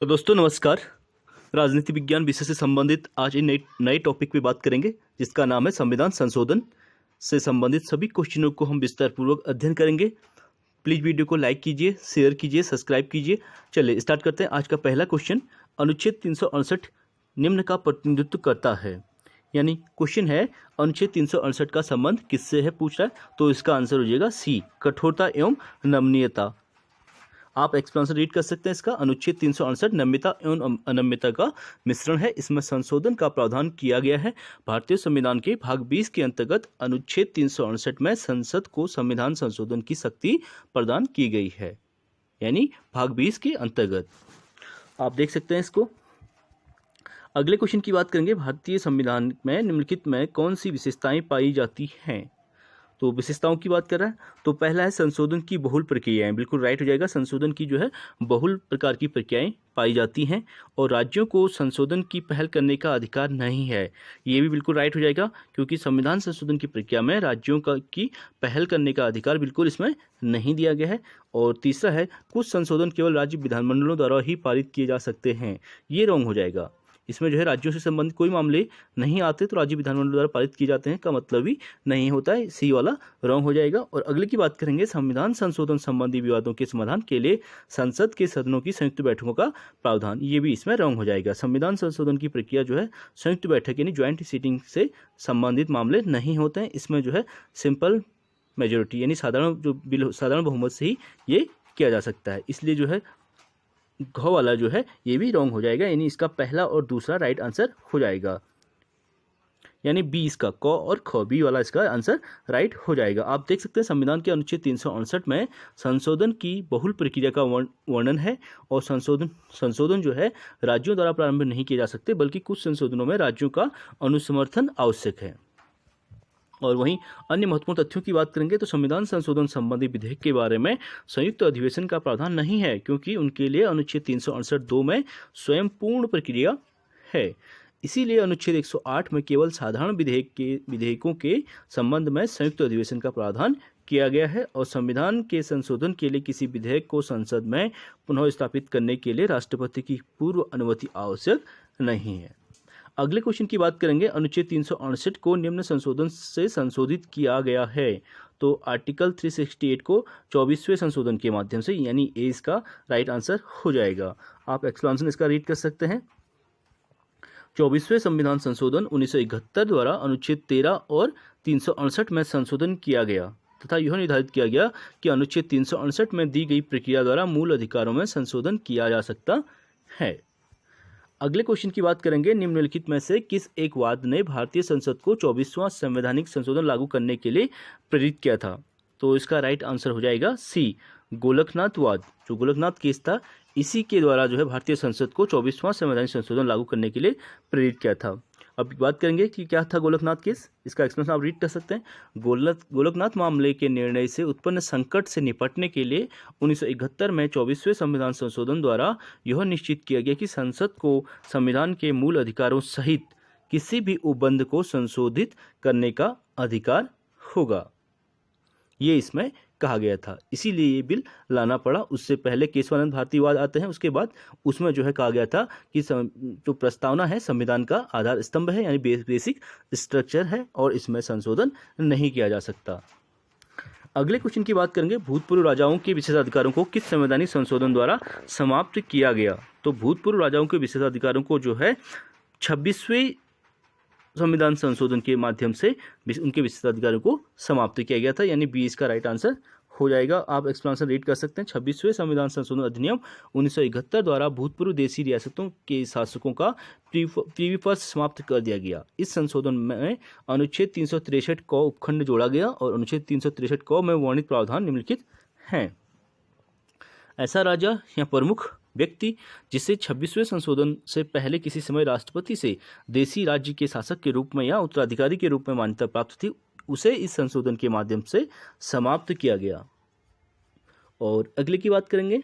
तो दोस्तों नमस्कार। राजनीति विज्ञान विषय से संबंधित आज एक नए टॉपिक पे बात करेंगे जिसका नाम है संविधान संशोधन से संबंधित सभी क्वेश्चनों को हम विस्तार पूर्वक अध्ययन करेंगे। प्लीज वीडियो को लाइक कीजिए, शेयर कीजिए, सब्सक्राइब कीजिए। चलिए स्टार्ट करते हैं। आज का पहला क्वेश्चन, अनुच्छेद 368 निम्न का प्रतिनिधित्व करता है। यानी क्वेश्चन है अनुच्छेद 368 का संबंध किससे है पूछ रहा है, तो इसका आंसर हो जाएगा सी, कठोरता एवं नमनीयता। आप एक्सप्लेनेशन रीड कर सकते हैं इसका। अनुच्छेद 368 नम्यता एवं अनम्यता का मिश्रण है। इसमें संशोधन का प्रावधान किया गया है। भारतीय संविधान के भाग 20 के अंतर्गत अनुच्छेद 368 में संसद को संविधान संशोधन की शक्ति प्रदान की गई है। यानी भाग 20 के अंतर्गत आप देख सकते हैं इसको। अगले क्वेश्चन की बात करेंगे, भारतीय संविधान में निम्नलिखित में कौन सी विशेषताएं पाई जाती हैं। तो विशेषताओं की बात कर रहा है तो पहला है संशोधन की बहुल प्रक्रियाएं। बिल्कुल राइट हो जाएगा। संशोधन की जो है बहुल प्रकार की प्रक्रियाएं पाई जाती हैं और राज्यों को संशोधन की पहल करने का अधिकार नहीं है। ये भी बिल्कुल राइट हो जाएगा क्योंकि संविधान संशोधन की प्रक्रिया में राज्यों का की पहल करने का अधिकार बिल्कुल इसमें नहीं दिया गया है। और तीसरा है कुछ संशोधन केवल राज्य विधानमंडलों द्वारा ही पारित किए जा सकते हैं। ये रॉन्ग हो जाएगा। इसमें जो है राज्यों से संबंधित कोई मामले नहीं आते तो राज्य विधानमंडल द्वारा पारित किए जाते हैं का मतलब ही नहीं होता है। सी वाला रॉन्ग हो जाएगा। और अगले की बात करेंगे, संविधान संशोधन संबंधी विवादों के समाधान के लिए संसद के सदनों की संयुक्त बैठकों का प्रावधान, ये भी इसमें रॉन्ग हो जाएगा। संविधान संशोधन की प्रक्रिया जो है संयुक्त बैठक यानी ज्वाइंट सीटिंग से संबंधित मामले नहीं होते हैं। इसमें जो है सिंपल मेजोरिटी यानी साधारण बहुमत से ही ये किया जा सकता है। इसलिए जो है घ वाला जो है ये भी रॉन्ग हो जाएगा। यानी इसका पहला और दूसरा राइट आंसर हो जाएगा। यानी बी इसका क और ख, बी वाला इसका आंसर राइट हो जाएगा। आप देख सकते हैं संविधान के अनुच्छेद 368 में संशोधन की बहुल प्रक्रिया का वर्णन है। और संशोधन जो है राज्यों द्वारा प्रारंभ नहीं किए जा सकते बल्कि कुछ संशोधनों में राज्यों का अनुसमर्थन आवश्यक है। और वहीं अन्य महत्वपूर्ण तथ्यों की बात करेंगे तो संविधान संशोधन संबंधी विधेयक के बारे में संयुक्त अधिवेशन का प्रावधान नहीं है क्योंकि उनके लिए अनुच्छेद 368(2) में स्वयं पूर्ण प्रक्रिया है। इसीलिए अनुच्छेद 108 में केवल साधारण विधेयकों के संबंध में संयुक्त अधिवेशन का प्रावधान किया गया है। और संविधान के संशोधन के लिए किसी विधेयक को संसद में पुनः स्थापित करने के लिए राष्ट्रपति की पूर्व अनुमति आवश्यक नहीं है। अगले क्वेश्चन की बात करेंगे, अनुच्छेद 368 को निम्न संशोधन से संशोधित किया गया है। तो आर्टिकल 368 को 24वें संशोधन के माध्यम से, यानी ए इसका राइट आंसर हो जाएगा। आप एक्सप्लेनेशन इसका रीड कर सकते हैं। 24वें संविधान संशोधन 1971 द्वारा अनुच्छेद 13 और 368 में संशोधन किया गया तथा यह निर्धारित किया गया कि अनुच्छेद 368 में दी गई प्रक्रिया द्वारा मूल अधिकारों में संशोधन किया जा सकता है। अगले क्वेश्चन की बात करेंगे, निम्नलिखित में से किस एक वाद ने भारतीय संसद को 24वां संवैधानिक संशोधन लागू करने के लिए प्रेरित किया था। तो इसका राइट आंसर हो जाएगा सी, गोलकनाथ वाद। जो गोलकनाथ केस था इसी के द्वारा जो है भारतीय संसद को 24वां संवैधानिक संशोधन लागू करने के लिए प्रेरित किया था। अब बात करेंगे कि क्या था गोलकनाथ केस। इसका एक्सप्लेनेशन आप रीड कर सकते हैं। गोलकनाथ मामले के निर्णय से उत्पन्न संकट से निपटने के लिए 1971 में 24वें संविधान संशोधन द्वारा यह निश्चित किया गया कि संसद को संविधान के मूल अधिकारों सहित किसी भी उपबंध को संशोधित करने का अधिकार होगा। ये इसमें कहा गया था, इसीलिए ये बिल लाना पड़ा। उससे पहले केशवानंद भारतीवाद आते हैं, उसके बाद उसमें जो है कहा गया था कि जो प्रस्तावना है संविधान का आधार स्तंभ है यानी बेसिक स्ट्रक्चर है और इसमें संशोधन नहीं किया जा सकता। अगले क्वेश्चन की बात करेंगे, भूतपूर्व राजाओं के विशेषाधिकारों को किस संवैधानिक संशोधन द्वारा समाप्त किया गया। तो भूतपूर्व राजाओं के विशेषाधिकारों को जो है 26वें संविधान संशोधन के माध्यम से उनके विशेषाधिकारों को समाप्त किया गया था। यानी बी इसका राइट आंसर हो जाएगा। आप एक्सप्लेनेशन रीड कर सकते हैं। 26वें संविधान संशोधन अधिनियम 1971 द्वारा भूतपूर्व देशी रियासतों के शासकों का प्रीविपर्स समाप्त कर दिया गया। इस संशोधन में अनुच्छेद 363 क उपखंड जोड़ा गया और अनुच्छेद 363 क में वर्णित प्रावधान निम्नलिखित हैं। ऐसा राजा या प्रमुख व्यक्ति जिसे 26वें संशोधन से पहले किसी समय राष्ट्रपति से देशी राज्य के शासक के रूप में या उत्तराधिकारी के रूप में मान्यता प्राप्त थी, उसे इस संशोधन के माध्यम से समाप्त किया गया। और अगले की बात करेंगे,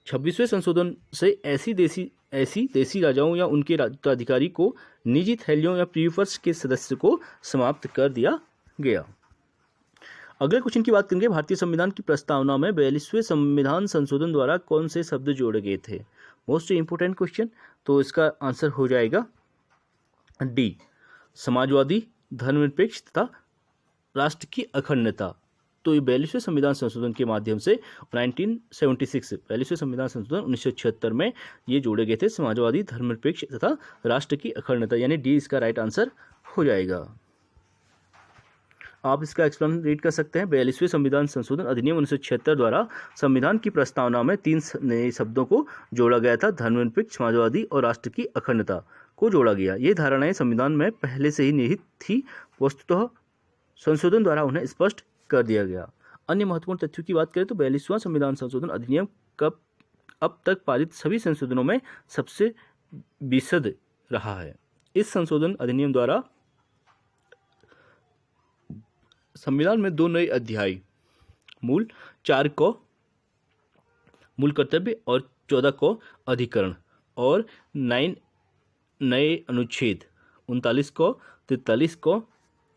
26वें संशोधन से ऐसी देशी राजाओं या उनके उत्तराधिकारी को निजी थैलियों या प्रीफर्स के सदस्य को समाप्त कर दिया गया। अगले क्वेश्चन की बात करेंगे, भारतीय संविधान की प्रस्तावना में 42वें संविधान संशोधन द्वारा कौन से शब्द जोड़े गए थे? Most important question. तो इसका आंसर हो जाएगा डी, समाजवादी, धर्मनिरपेक्ष तथा राष्ट्र की अखंडता। तो ये 42वें संविधान संशोधन के माध्यम से 1976 42वें संविधान संशोधन 1976 में ये जोड़े गए थे, समाजवादी, धर्मनिरपेक्ष तथा राष्ट्र की अखंडता, यानी डी इसका राइट आंसर हो जाएगा। आप इसका एक्सप्लेनेशन रीड कर सकते हैं। 42वें संविधान संशोधन अधिनियम 1976 द्वारा संविधान की प्रस्तावना में 3 नए शब्दों को जोड़ा गया था, धर्मनिरपेक्ष, समाजवादी और राष्ट्र की अखंडता को जोड़ा गया। ये धारणाएं संविधान में पहले से ही निहित थी, वस्तुतः संशोधन द्वारा उन्हें स्पष्ट कर दिया गया। अन्य महत्वपूर्ण तथ्यों की बात करें तो 42वां संविधान संशोधन अधिनियम कब अब तक पारित सभी संशोधनों में सबसे विशद रहा है। इस संशोधन अधिनियम द्वारा संविधान में 2 नए अध्याय, मूल 4 को मूल कर्तव्य और 14 को अधिकरण, और 9 नए अनुच्छेद 39 को, 43 को,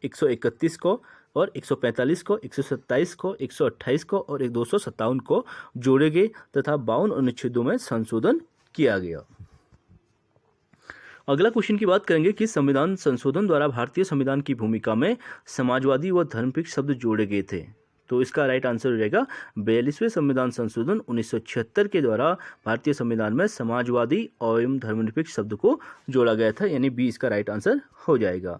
131 को और 145 को, 127 को, 128 को और 257 को जोड़े गए तथा 52 अनुच्छेदों में संशोधन किया गया। अगला क्वेश्चन की बात करेंगे कि संविधान संशोधन द्वारा भारतीय संविधान की भूमिका में समाजवादी व धर्मनिरपेक्ष शब्द जोड़े गए थे। तो इसका राइट आंसर हो जाएगा 42वें संविधान संशोधन 1976 के द्वारा भारतीय संविधान में समाजवादी एवं धर्मनिरपेक्ष शब्द को जोड़ा गया था, यानी बी इसका राइट आंसर हो जाएगा।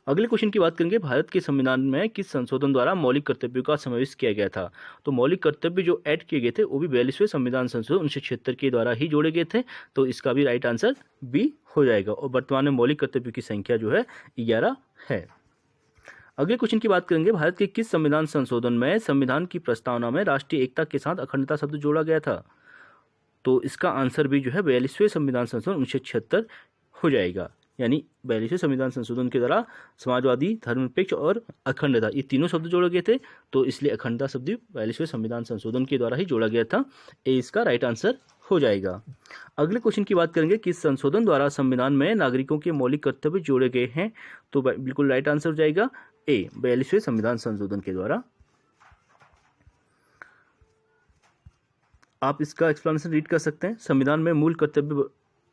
अगले क्वेश्चन की बात करेंगे, भारत के संविधान में किस संशोधन द्वारा मौलिक कर्तव्यों का समावेश किया गया था? तो मौलिक कर्तव्य जो ऐड किए गए थे वो भी 42वें संविधान संशोधन 1976 के द्वारा ही जोड़े गए थे, तो इसका भी राइट आंसर बी हो जाएगा। और वर्तमान में मौलिक कर्तव्यों की संख्या जो है 11 है। अगले क्वेश्चन की बात करेंगे, भारत के किस संविधान संशोधन में संविधान की प्रस्तावना में राष्ट्रीय एकता के साथ अखंडता शब्द जोड़ा गया था? तो इसका आंसर भी जो है 42वें संविधान संशोधन 1976 हो जाएगा, यानी 42वें संविधान संशोधन के द्वारा समाजवादी, धर्मनिरपेक्ष और अखंडता ये तीनों शब्द जोड़े गए थे, तो इसलिए अखंडता शब्द 42वें संविधान संशोधन के द्वारा ही जोड़ा गया था। ए इसका राइट आंसर हो जाएगा। अगले क्वेश्चन की बात करेंगे, किस संशोधन द्वारा संविधान में नागरिकों के मौलिक कर्तव्य जोड़े गए हैं? तो बिल्कुल राइट आंसर हो जाएगा ए, 42वें संविधान संशोधन के द्वारा। आप इसका एक्सप्लेनेशन रीड कर सकते हैं। संविधान में मूल कर्तव्य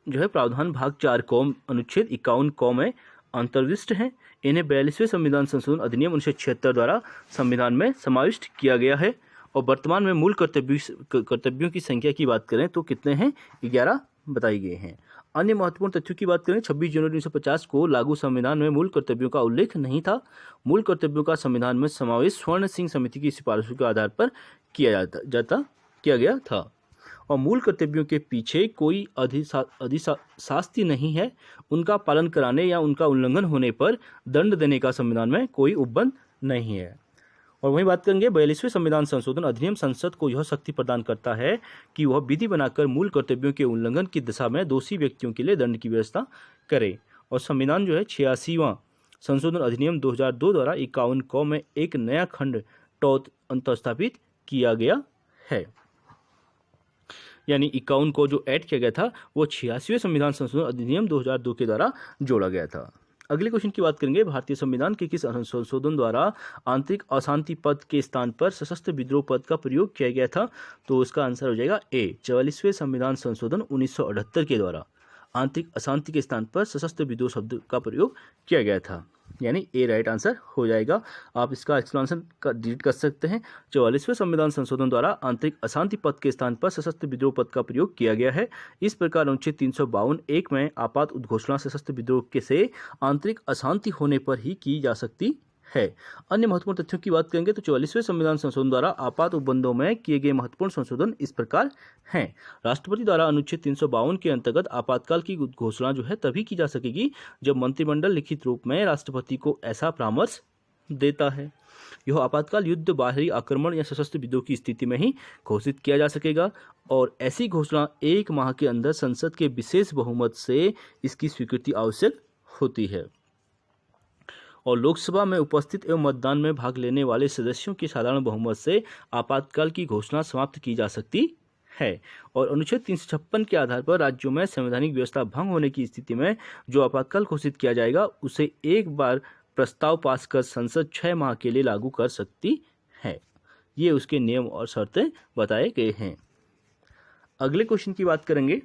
जो है प्रावधान भाग 4 कॉम अनुच्छेद 51 कॉम में अंतर्विष्ट हैं। इन्हें 42वें संविधान संशोधन अधिनियम 1976 द्वारा संविधान में समाविष्ट किया गया है। और वर्तमान में मूल कर्तव्यों की संख्या की बात करें तो कितने हैं? 11 बताई गए हैं। अन्य महत्वपूर्ण तथ्यों की बात करें, 26 जनवरी 1950 को लागू संविधान में मूल कर्तव्यों का उल्लेख नहीं था। मूल कर्तव्यों का संविधान में समावेश स्वर्ण सिंह समिति की सिफारिशों के आधार पर किया गया था। और मूल कर्तव्यों के पीछे कोई अधिशास्ति नहीं है। उनका पालन कराने या उनका उल्लंघन होने पर दंड देने का संविधान में कोई उपबंध नहीं है। और वहीं बात करेंगे, 42वें संविधान संशोधन अधिनियम संसद को यह शक्ति प्रदान करता है कि वह विधि बनाकर मूल कर्तव्यों के उल्लंघन की दिशा में दोषी व्यक्तियों के लिए दंड की व्यवस्था करे। और संविधान जो है 86वां संशोधन अधिनियम 2002 द्वारा 51 क में एक नया खंड अंतर्स्थापित किया गया है, यानी 51 को जो ऐड किया गया था वो 86वें संविधान संशोधन अधिनियम 2002 के द्वारा जोड़ा गया था। अगले क्वेश्चन की बात करेंगे, भारतीय संविधान के किस संशोधन द्वारा आंतरिक अशांति पद के स्थान पर सशस्त्र विद्रोह पद का प्रयोग किया गया था? तो इसका आंसर हो जाएगा ए, 44वें संविधान संशोधन 1978 के द्वारा आंतरिक अशांति के स्थान पर सशस्त्र विद्रोह शब्द का प्रयोग किया गया था, यानी ए राइट आंसर हो जाएगा। आप इसका एक्सप्लेनेशन डिलीट कर सकते हैं। 44वें संविधान संशोधन द्वारा आंतरिक अशांति पद के स्थान पर सशस्त्र विद्रोह पद का प्रयोग किया गया है। इस प्रकार अनुच्छेद 352(1) में आपात उद्घोषणा सशस्त्र विद्रोह के से आंतरिक अशांति होने पर ही की जा सकती है। अन्य महत्वपूर्ण तथ्यों की बात करेंगे तो 44वें संविधान संशोधन द्वारा आपात उपबंधों में किए गए महत्वपूर्ण संशोधन इस प्रकार हैं। राष्ट्रपति द्वारा अनुच्छेद 352 के अंतर्गत आपातकाल की घोषणा जो है तभी की जा सकेगी जब मंत्रिमंडल लिखित रूप में राष्ट्रपति को ऐसा परामर्श देता है। यह आपातकाल युद्ध, बाहरी आक्रमण या सशस्त्र विद्रोह की स्थिति में ही घोषित किया जा सकेगा और ऐसी घोषणा 1 माह के अंदर संसद के विशेष बहुमत से इसकी स्वीकृति आवश्यक होती है। और लोकसभा में उपस्थित एवं मतदान में भाग लेने वाले सदस्यों के साधारण बहुमत से आपातकाल की घोषणा समाप्त की जा सकती है। और अनुच्छेद 356 के आधार पर राज्यों में संवैधानिक व्यवस्था भंग होने की स्थिति में जो आपातकाल घोषित किया जाएगा उसे एक बार प्रस्ताव पास कर संसद 6 माह के लिए लागू कर सकती है। ये उसके नियम और शर्तें बताए गए हैं। अगले क्वेश्चन की बात करेंगे,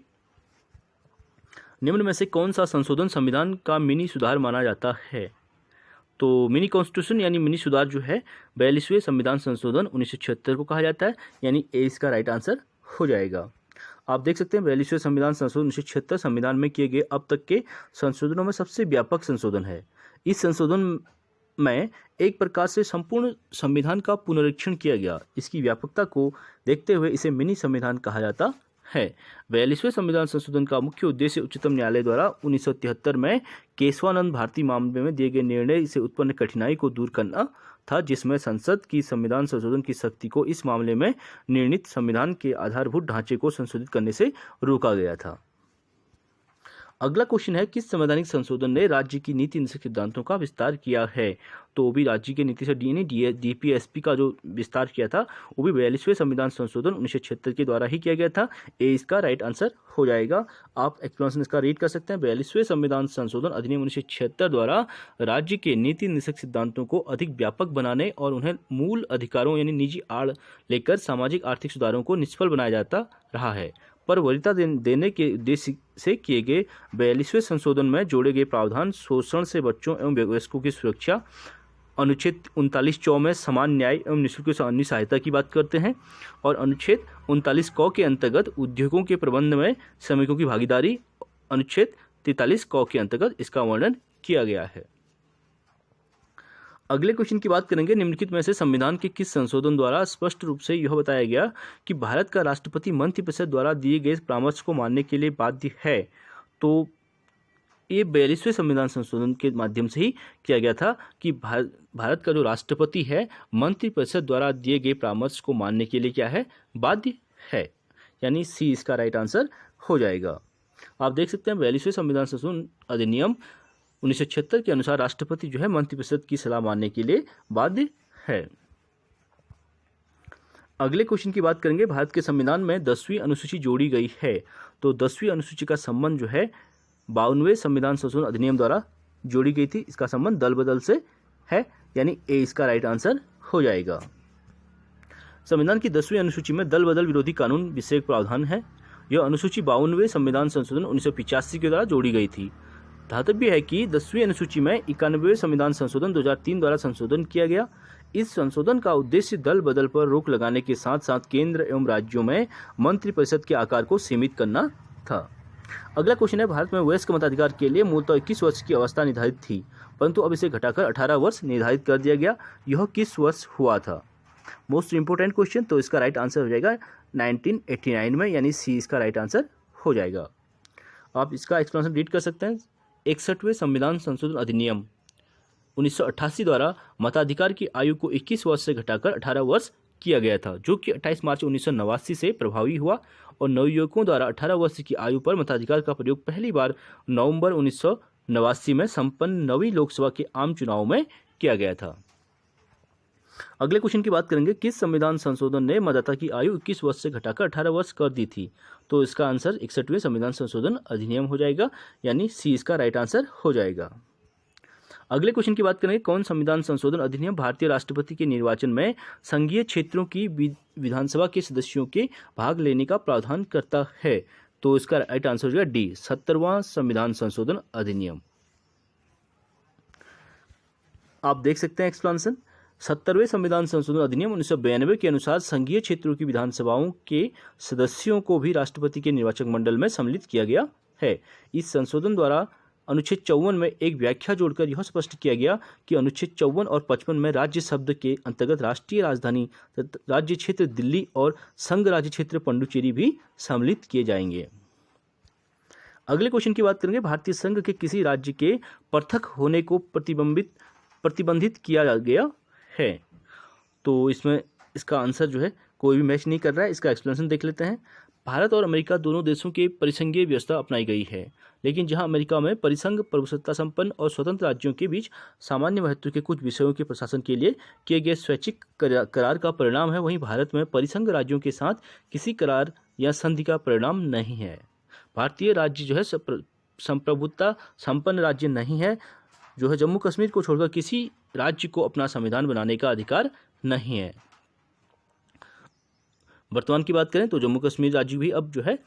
निम्न में से कौन सा संशोधन संविधान का मिनी सुधार माना जाता है? तो मिनी कॉन्स्टिट्यूशन यानी मिनी सुधार जो है 42वें संविधान संशोधन 1976 को कहा जाता है, यानी ए इसका राइट आंसर हो जाएगा। आप देख सकते हैं 42वें संविधान संशोधन 1976 संविधान में किए गए अब तक के संशोधनों में सबसे व्यापक संशोधन है। इस संशोधन में एक प्रकार से संपूर्ण संविधान का पुनरीक्षण किया गया। इसकी व्यापकता को देखते हुए इसे मिनी संविधान कहा जाता है। 42वें संविधान संशोधन का मुख्य उद्देश्य उच्चतम न्यायालय द्वारा 1973 में केशवानंद भारती मामले में दिए गए निर्णय से उत्पन्न कठिनाई को दूर करना था, जिसमें संसद की संविधान संशोधन की शक्ति को इस मामले में निर्णीत संविधान के आधारभूत ढांचे को संशोधित करने से रोका गया था। अगला क्वेश्चन है, किस संवैधानिक संशोधन ने राज्य की नीति निश्चित सिद्धांतों का विस्तार किया है? तो भी राज्य की नीति से डीपीएसपी का जो विस्तार किया था वो भी 42वें संविधान संशोधन 1976 के द्वारा ही किया गया था। ए इसका राइट आंसर हो जाएगा। आप एक्सप्लेनेशन इसका रीड कर सकते हैं। 42वें संविधान संशोधन अधिनियम 1976 द्वारा राज्य के नीति निश्चित सिद्धांतों को अधिक व्यापक बनाने और उन्हें मूल अधिकारों यानी निजी आड़ लेकर सामाजिक आर्थिक सुधारों को निष्फल बनाया जाता रहा है, पर वरीयता देने के उद्देश्य से किए गए 42वें संशोधन में जोड़े गए प्रावधान शोषण से बच्चों एवं वयस्कों की सुरक्षा, अनुच्छेद 39 में समान न्याय एवं निःशुल्क अन्य सहायता की बात करते हैं, और अनुच्छेद 39 के अंतर्गत उद्योगों के प्रबंध में श्रमिकों की भागीदारी, अनुच्छेद 43 के अंतर्गत इसका वर्णन किया गया है। अगले क्वेश्चन की बात करेंगे, निम्नलिखित में से संविधान के किस संशोधन द्वारा स्पष्ट रूप से यह बताया गया कि भारत का राष्ट्रपति मंत्रिपरिषद द्वारा दिए गए परामर्श को मानने के लिए बाध्य है? तो ये 42वें संविधान संशोधन के माध्यम से ही किया गया था कि भारत का जो राष्ट्रपति है मंत्रिपरिषद द्वारा दिए गए परामर्श को मानने के लिए क्या है? बाध्य है, यानी सी इसका राइट आंसर हो जाएगा। आप देख सकते हैं 42वें संविधान संशोधन अधिनियम 1976 के अनुसार राष्ट्रपति जो है मंत्रिपरिषद की सलाह मानने के लिए बाध्य है। अगले क्वेश्चन की बात करेंगे, भारत के संविधान में 10वीं अनुसूची जोड़ी गई है। तो 10वीं अनुसूची का संबंध जो है 52वें संविधान संशोधन अधिनियम द्वारा जोड़ी गई थी। इसका संबंध दल बदल से है, यानी ए इसका राइट आंसर हो जाएगा। संविधान की 10वीं अनुसूची में दल बदल विरोधी कानून विषयक प्रावधान है। यह अनुसूची 52वें संविधान संशोधन 1985 के द्वारा जोड़ी गई थी। ध्यातव्य है कि 10वीं अनुसूची में 91वें संविधान संशोधन 2003 द्वारा संशोधन किया गया। इस संशोधन का उद्देश्य दल बदल पर रोक लगाने के साथ साथ केंद्र एवं राज्यों में मंत्रिपरिषद के आकार को सीमित करना था। अगला क्वेश्चन है, भारत में वयस्क मताधिकार के लिए मूलतः 21 वर्ष की अवस्था निर्धारित थी, परंतु अब इसे घटाकर 18 वर्ष निर्धारित कर दिया गया। यह किस वर्ष हुआ था? Most important question. तो इसका राइट आंसर हो जाएगा 1989 में, यानी सी इसका राइट आंसर हो जाएगा। आप इसका एक्सप्लेनेशन रीड कर सकते हैं। 61वें संविधान संशोधन अधिनियम 1988 द्वारा मताधिकार की आयु को 21 वर्ष से घटाकर 18 वर्ष किया गया था, जो कि 28 मार्च 1989 से प्रभावी हुआ, और नवयुवकों द्वारा 18 वर्ष की आयु पर मताधिकार का प्रयोग पहली बार नवंबर 1989 में संपन्न 9वीं लोकसभा के आम चुनाव में किया गया था। अगले क्वेश्चन की बात करेंगे, किस संविधान संशोधन ने मतदाता की आयु 21 वर्ष से घटाकर 18 वर्ष कर दी थी? तो इसका आंसर 61वें संविधान संशोधन अधिनियम हो जाएगा, यानी सी इसका राइट आंसर हो जाएगा। अगले क्वेश्चन की बात करेंगे, कौन संविधान संशोधन अधिनियम भारतीय राष्ट्रपति के निर्वाचन में संघीय क्षेत्रों की विधानसभा के सदस्यों के भाग लेने का प्रावधान करता है? तो इसका राइट आंसर हो जाएगा डी, 70वां संविधान संशोधन अधिनियम। आप देख सकते हैं एक्सप्लेनेशन। 70वें संविधान संशोधन अधिनियम 1992 के अनुसार संघीय क्षेत्रों की विधानसभाओं के सदस्यों को भी राष्ट्रपति के निर्वाचक मंडल में सम्मिलित किया गया है। इस संशोधन द्वारा अनुच्छेद 54 में एक व्याख्या जोड़कर यह स्पष्ट किया गया कि अनुच्छेद 54 और 55 में राज्य शब्द के अंतर्गत राष्ट्रीय राजधानी, राज्य क्षेत्र दिल्ली और संघ राज्य क्षेत्र पुडुचेरी भी सम्मिलित किए जाएंगे। अगले क्वेश्चन की बात करेंगे, भारतीय संघ के किसी राज्य के पृथक होने को प्रतिबंधित किया गया है? तो इसमें इसका आंसर जो है कोई भी मैच नहीं कर रहा है। इसका एक्सप्लेनेशन देख लेते हैं। भारत और अमेरिका दोनों देशों के परिसंघीय व्यवस्था अपनाई गई है, लेकिन जहां अमेरिका में परिसंघ प्रभुसत्ता संपन्न और स्वतंत्र राज्यों के बीच सामान्य महत्व के कुछ विषयों के प्रशासन के लिए किए गए स्वैच्छिक करार का परिणाम है, वहीं भारत में परिसंघ राज्यों के साथ किसी करार या संधि का परिणाम नहीं है। भारतीय राज्य जो है संप्रभुता संपन्न राज्य नहीं है, जो है जम्मू कश्मीर को छोड़कर किसी राज्य को अपना संविधान बनाने का अधिकार नहीं है। वर्तमान की बात करें तो जम्मू कश्मीर राज्य भी अब जो है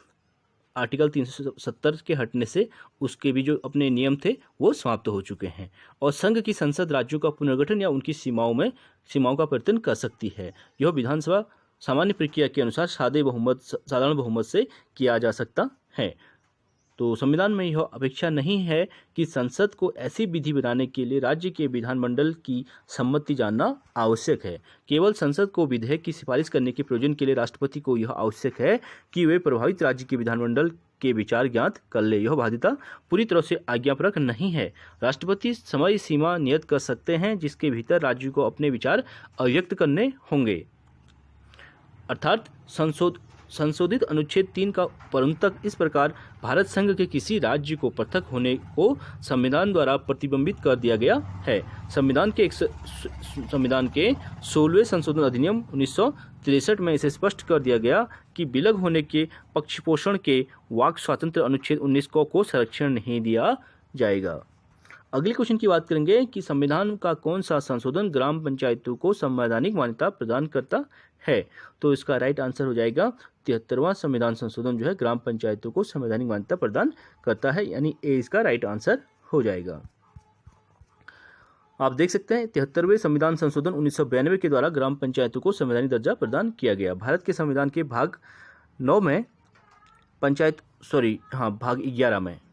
आर्टिकल 370 के हटने से उसके भी जो अपने नियम थे वो समाप्त हो चुके हैं और संघ की संसद राज्यों का पुनर्गठन या उनकी सीमाओं का परिवर्तन कर सकती है। यह विधानसभा सामान्य प्रक्रिया के अनुसार साधारण बहुमत से किया जा सकता है। तो संविधान में यह अपेक्षा नहीं है कि संसद को ऐसी विधि बनाने के लिए राज्य के विधानमंडल की सम्मति जानना आवश्यक है। केवल संसद को विधेयक की सिफारिश करने के प्रयोजन के लिए राष्ट्रपति को यह आवश्यक है कि वे प्रभावित राज्य के विधानमंडल के विचार ज्ञात कर ले। यह बाध्यता पूरी तरह से आज्ञापरक नहीं है। राष्ट्रपति समय सीमा नियत कर सकते हैं जिसके भीतर राज्य को अपने विचार अभिव्यक्त करने होंगे। अर्थात संशोधित अनुच्छेद 3 का परंतक इस प्रकार भारत संघ के किसी राज्य को पृथक होने को संविधान द्वारा प्रतिबंधित कर दिया गया है। संविधान के 16वें संशोधन अधिनियम 1963 में इसे स्पष्ट कर दिया गया कि विलग होने के पक्षपोषण के वाक स्वातंत्र्य अनुच्छेद 19 को संरक्षण नहीं दिया जाएगा। अगले क्वेश्चन की बात करेंगे कि संविधान का कौन सा संशोधन ग्राम पंचायतों को संवैधानिक मान्यता प्रदान करता है। तो इसका राइट आंसर हो जाएगा 73वां संविधान संशोधन जो है ग्राम पंचायतों को संवैधानिक मान्यता प्रदान करता है, यानी ए इसका राइट आंसर हो जाएगा। आप देख सकते हैं 73वें संविधान संशोधन 1992 के द्वारा ग्राम पंचायतों को संवैधानिक दर्जा प्रदान किया गया। भारत के संविधान के भाग 11 में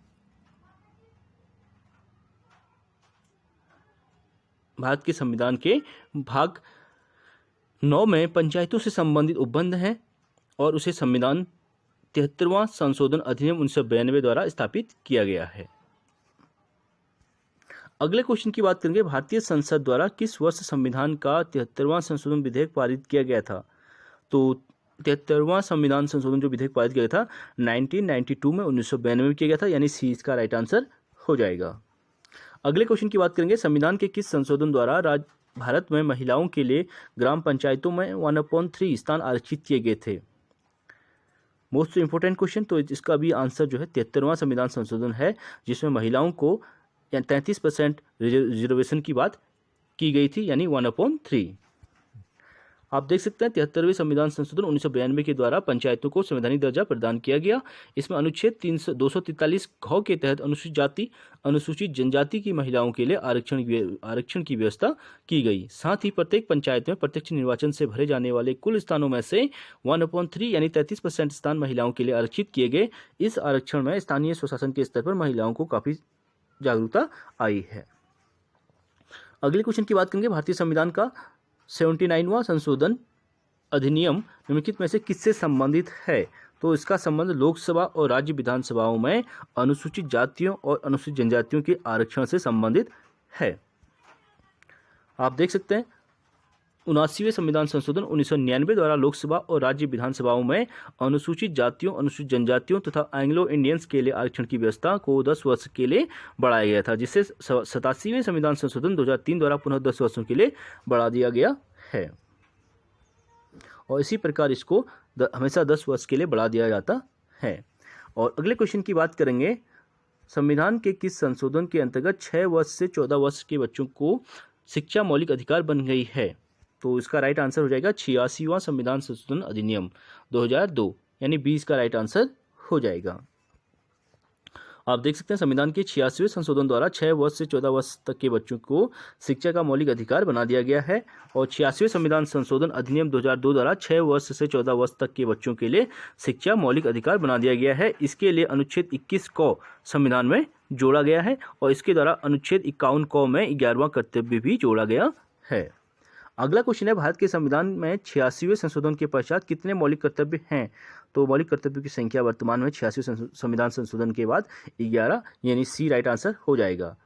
भारत के संविधान के भाग 9 में पंचायतों से संबंधित उपबंध हैं और उसे संविधान 73वां संशोधन अधिनियम 1992 द्वारा स्थापित किया गया है। अगले क्वेश्चन की बात करेंगे, भारतीय संसद द्वारा किस वर्ष संविधान का 73वां संशोधन विधेयक पारित किया गया था। तो 73वां संविधान संशोधन जो विधेयक पारित किया गया था 1992 में 1992 में किया गया था, यानी सी इसका राइट आंसर हो जाएगा। अगले क्वेश्चन की बात करेंगे, संविधान के किस संशोधन द्वारा भारत में महिलाओं के लिए ग्राम पंचायतों में 1/3 स्थान आरक्षित किए गए थे। मोस्ट इंपोर्टेंट क्वेश्चन, तो इसका भी आंसर जो है 73वां संविधान संशोधन है जिसमें महिलाओं को 33% रिजर्वेशन की बात की गई थी, यानी 1/3। आप देख सकते हैं 73वें संविधान संशोधन 1992 के द्वारा पंचायतों को संवैधानिक दर्जा प्रदान किया गया। इसमें अनुच्छेद 243 घ के तहत अनुसूचित जनजाति की महिलाओं के लिए आरक्षण की व्यवस्था की गई। साथ ही प्रत्येक पंचायत में प्रत्यक्ष निर्वाचन से भरे जाने वाले कुल स्थानों में से 1/3 यानी 33% स्थान महिलाओं के लिए आरक्षित किए गए। इस आरक्षण में स्थानीय स्वशासन के स्तर पर महिलाओं को काफी जागरूकता आई है। अगले क्वेश्चन की बात करेंगे, भारतीय संविधान का 79वां संशोधन अधिनियम निम्नलिखित में से किससे संबंधित है। तो इसका संबंध लोकसभा और राज्य विधानसभाओं में अनुसूचित जातियों और अनुसूचित जनजातियों के आरक्षण से संबंधित है। आप देख सकते हैं 79वें संविधान संशोधन 1999 द्वारा लोकसभा और राज्य विधानसभाओं में अनुसूचित जातियों, अनुसूचित जनजातियों तथा एंग्लो इंडियंस के लिए आरक्षण की व्यवस्था को 10 वर्ष के लिए बढ़ाया गया था, जिससे 87वें संविधान संशोधन 2003 द्वारा पुनः 10 वर्षों के लिए बढ़ा दिया गया है और इसी प्रकार इसको हमेशा 10 वर्ष के लिए बढ़ा दिया जाता है। और अगले क्वेश्चन की बात करेंगे, संविधान के किस संशोधन के अंतर्गत 6 वर्ष से 14 वर्ष के बच्चों को शिक्षा मौलिक अधिकार बन गई है। तो इसका राइट आंसर हो जाएगा 86वां संविधान संशोधन अधिनियम 2002, यानी 20 का राइट आंसर हो जाएगा। आप देख सकते हैं संविधान के 86वें संशोधन द्वारा 6 वर्ष से 14 वर्ष तक के बच्चों को शिक्षा का मौलिक अधिकार बना दिया गया है और 86वें संविधान संशोधन अधिनियम 2002 द्वारा 6 वर्ष से 14 वर्ष तक के बच्चों के लिए शिक्षा मौलिक अधिकार बना दिया गया है। इसके लिए अनुच्छेद 21 को संविधान में जोड़ा गया है और इसके द्वारा अनुच्छेद 51 को में 11वां कर्तव्य भी जोड़ा गया है। अगला क्वेश्चन है, भारत के संविधान में 86वें संशोधन के पश्चात कितने मौलिक कर्तव्य हैं। तो मौलिक कर्तव्यों की संख्या वर्तमान में 86वें संविधान संशोधन के बाद 11, यानी सी राइट आंसर हो जाएगा।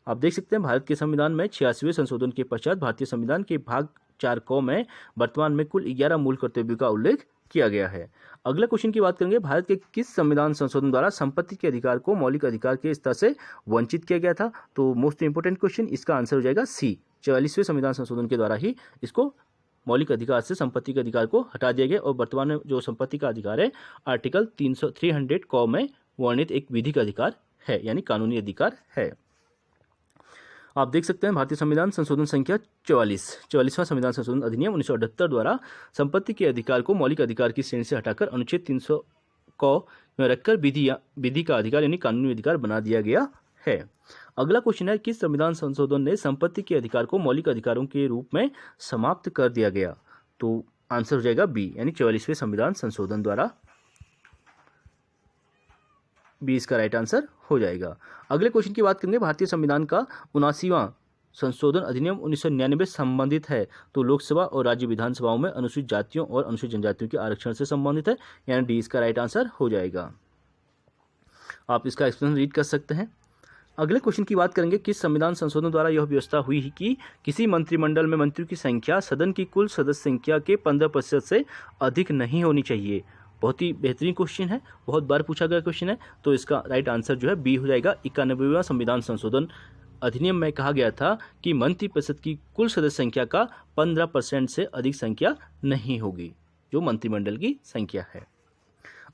आप देख सकते हैं भारत के संविधान में 86वें संशोधन के पश्चात भारतीय संविधान के भाग 4 क में वर्तमान में कुल 11 मूल कर्तव्यों का उल्लेख किया गया है। अगले क्वेश्चन की बात करेंगे, भारत के किस संविधान संशोधन द्वारा संपत्ति के अधिकार को मौलिक अधिकार के स्तर से वंचित किया गया था। तो मोस्ट इंपोर्टेंट क्वेश्चन, इसका आंसर हो जाएगा सी। 44वें संविधान संशोधन के द्वारा ही इसको मौलिक अधिकार से संपत्ति के अधिकार को हटा दिया गया और वर्तमान में जो संपत्ति का अधिकार है आर्टिकल 300 क में वर्णित एक विधिक अधिकार है, यानी कानूनी अधिकार है। आप देख सकते हैं भारतीय संविधान संशोधन संख्या 44वां संविधान संशोधन अधिनियम 1978 द्वारा संपत्ति के अधिकार को मौलिक अधिकार की श्रेणी से हटाकर अनुच्छेद 300 को में रखकर विधि का अधिकार यानी कानूनी अधिकार बना दिया गया है। अगला क्वेश्चन है, किस संविधान संशोधन ने संपत्ति के अधिकार को मौलिक अधिकारों के रूप में समाप्त कर दिया गया? तो आंसर हो जाएगा बी, यानी 44वें संविधान संशोधन द्वारा। बी इसका राइट आंसर हो जाएगा। अगले क्वेश्चन की बात करेंगे, भारतीय संविधान का 79वां संशोधन अधिनियम 1999 संबंधित है, तो लोकसभा और राज्य विधानसभाओं में अनुसूचित जातियों और अनुसूचित जनजातियों के आरक्षण से संबंधित है, यानी डी इसका राइट आंसर हो जाएगा। आप इसका एक्सप्लेनेशन रीड कर सकते हैं। अगले क्वेश्चन की बात करेंगे, किस संविधान संशोधन द्वारा यह व्यवस्था हुई कि किसी मंत्रिमंडल में मंत्रियों की संख्या सदन की कुल सदस्य संख्या के 15% से अधिक नहीं होनी चाहिए? बहुत ही बेहतरीन क्वेश्चन है, बहुत बार पूछा गया क्वेश्चन है, तो इसका राइट आंसर जो है बी हो जाएगा। 91वां संविधान संशोधन अधिनियम में कहा गया था कि मंत्रिपरिषद की कुल सदस्य संख्या का 15% से अधिक संख्या नहीं होगी, जो मंत्रिमंडल की संख्या है।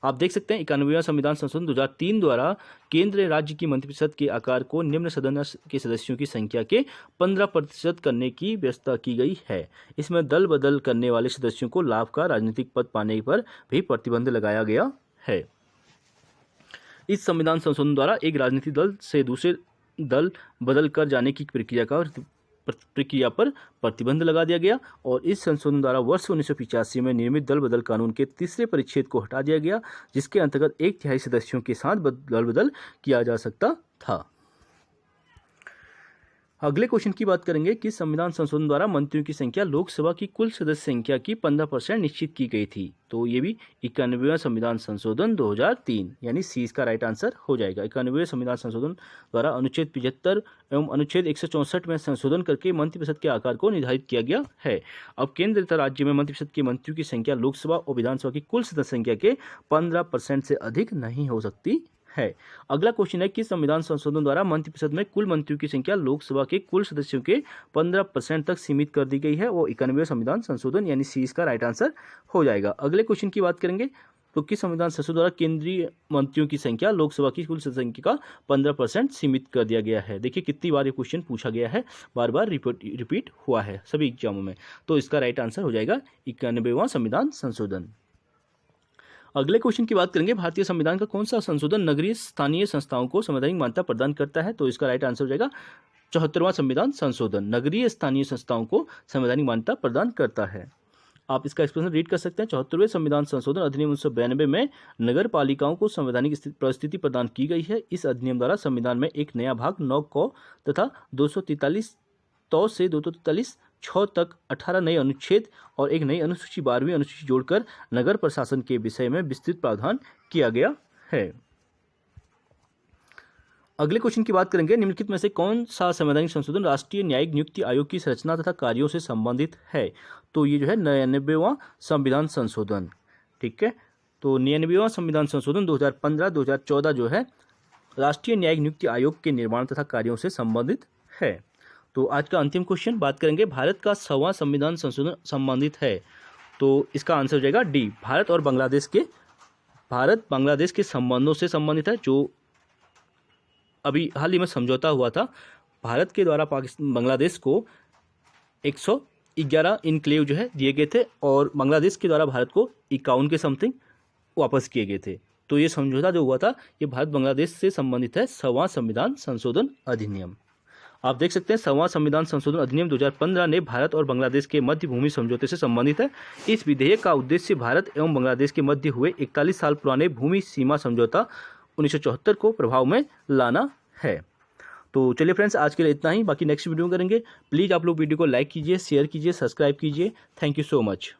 आप देख सकते हैं 91वां संविधान संशोधन 2003 द्वारा केंद्र राज्य की मंत्रिपरिषद के आकार को निम्न सदन के सदस्यों की संख्या के 15% करने की व्यवस्था की गई है। इसमें दल बदल करने वाले सदस्यों को लाभ का राजनीतिक पद पाने पर भी प्रतिबंध लगाया गया है। इस संविधान संशोधन द्वारा एक राजनीतिक दल से दूसरे दल बदल कर जाने की प्रक्रिया पर प्रतिबंध लगा दिया गया और इस संशोधन द्वारा वर्ष 1985 में निर्मित दल बदल कानून के तीसरे परिच्छेद को हटा दिया गया, जिसके अंतर्गत 1/3 सदस्यों के साथ दल बदल किया जा सकता था। अगले क्वेश्चन की बात करेंगे, कि संविधान संशोधन द्वारा मंत्रियों की संख्या लोकसभा की कुल सदस्य संख्या की 15% निश्चित की गई थी, तो ये भी 91वां संविधान संशोधन 2003, यानी सी इसका राइट आंसर हो जाएगा। 91वें संविधान संशोधन द्वारा अनुच्छेद 75 एवं अनुच्छेद 164 में संशोधन करके मंत्रिपरिषद के आकार को निर्धारित किया गया है। अब केंद्र तथा राज्य में मंत्रिपरिषद के मंत्रियों की संख्या लोकसभा और विधानसभा की कुल सदस्य संख्या के 15% से अधिक नहीं हो सकती है। अगला क्वेश्चन है, कि संविधान संशोधन द्वारा मंत्रिपरिषद में कुल मंत्रियों की संख्या लोकसभा के कुल सदस्यों के 15% तक सीमित कर दी गई है, वो 91वें संविधान संशोधन, यानी सी इसका राइट आंसर हो जाएगा। अगले क्वेश्चन की बात करेंगे, तो किस संविधान संशोधन द्वारा केंद्रीय मंत्रियों की संख्या लोकसभा की कुल सदस्य संख्या का 15% सीमित कर दिया गया है? देखिए कितनी बार ये क्वेश्चन पूछा गया है, बार बार रिपीट हुआ है सभी एग्जामों में, तो इसका राइट आंसर हो जाएगा 91वां संविधान संशोधन। अगले क्वेश्चन की बात करेंगे, भारतीय संविधान का कौन सा संशोधन नगरीय स्थानीय संस्थाओं को संवैधानिक मान्यता प्रदान करता है? तो इसका राइट आंसर हो जाएगा 74वां संविधान संशोधन नगरीय स्थानीय संस्थाओं को संवैधानिक मान्यता प्रदान करता है। आप इसका एक्सप्लेनेशन रीड कर सकते हैं। 74वें संविधान संशोधन अधिनियम 1992 में नगर पालिकाओं को संवैधानिक परिस्थिति प्रदान की गई है। इस अधिनियम द्वारा संविधान में एक नया भाग 9 क तथा 243 तो से 243 6 तक 18 नए अनुच्छेद और एक नई अनुसूची 12वीं अनुसूची जोड़कर नगर प्रशासन के विषय में विस्तृत प्रावधान किया गया है। अगले क्वेश्चन की बात करेंगे, निम्नलिखित में से कौन सा संवैधानिक संशोधन राष्ट्रीय न्यायिक नियुक्ति आयोग की संरचना तथा कार्यों से संबंधित है? तो ये जो है 99वां संविधान संशोधन, ठीक है। तो 99वां संविधान संशोधन 2015-2014 जो है राष्ट्रीय न्यायिक नियुक्ति आयोग के निर्माण तथा कार्यों से संबंधित है। तो आज का अंतिम क्वेश्चन बात करेंगे, भारत का 100वां संविधान संशोधन संबंधित है? तो इसका आंसर हो जाएगा डी, भारत बांग्लादेश के संबंधों से संबंधित है। जो अभी हाल ही में समझौता हुआ था, भारत के द्वारा बांग्लादेश को 111 इनक्लेव जो है दिए गए थे और बांग्लादेश के द्वारा भारत को 51 के समथिंग वापस किए गए थे। तो ये समझौता जो हुआ था ये भारत बांग्लादेश से संबंधित है 100वां संविधान संशोधन अधिनियम। आप देख सकते हैं 100वां संविधान संशोधन अधिनियम 2015 ने भारत और बांग्लादेश के मध्य भूमि समझौते से संबंधित है। इस विधेयक का उद्देश्य भारत एवं बांग्लादेश के मध्य हुए 41 साल पुराने भूमि सीमा समझौता 1974 को प्रभाव में लाना है। तो चलिए फ्रेंड्स, आज के लिए इतना ही, बाकी नेक्स्ट वीडियो करेंगे। प्लीज़ आप लोग वीडियो को लाइक कीजिए, शेयर कीजिए, सब्सक्राइब कीजिए। Thank you so much.